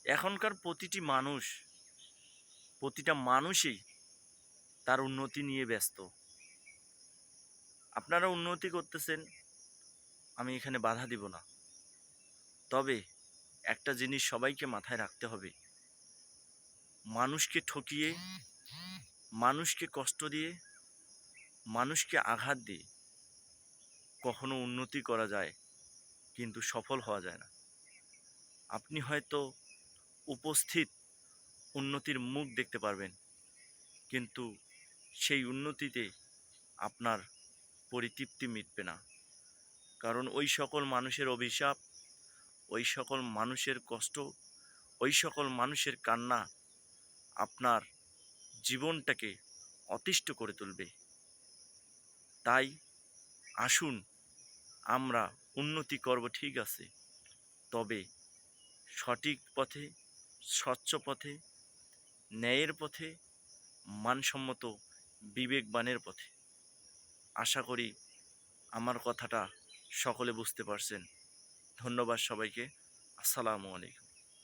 এখনকার প্রতিটা মানুষই তার উন্নতি নিয়ে ব্যস্ত। আপনারা উন্নতি করতেছেন, আমি এখানে বাধা দিব না। তবে একটা জিনিস সবাইকে মাথায় রাখতে হবে, মানুষকে ঠকিয়ে, মানুষকে কষ্ট দিয়ে, মানুষকে আঘাত দিয়ে কখনো উন্নতি করা যায়, কিন্তু সফল হওয়া যায় না। আপনি হয়তো উপস্থিত উন্নতির মুখ দেখতে পারবেন, কিন্তু সেই উন্নতিতে আপনার পরিতৃপ্তি মিটবে না। কারণ ওই সকল মানুষের অভিশাপ, ওই সকল মানুষের কষ্ট, ওই সকল মানুষের কান্না আপনার জীবনটাকে অতিষ্ঠ করে তুলবে। তাই আসুন, আমরা উন্নতি করব ঠিক আছে, তবে সঠিক পথে, স্বচ্ছ পথে, ন্যায়ের পথে, মানসম্মত বিবেকবানের পথে। আশা করি আমার কথাটা সকলে বুঝতে পারছেন। ধন্যবাদ সবাইকে। আসসালামু আলাইকুম।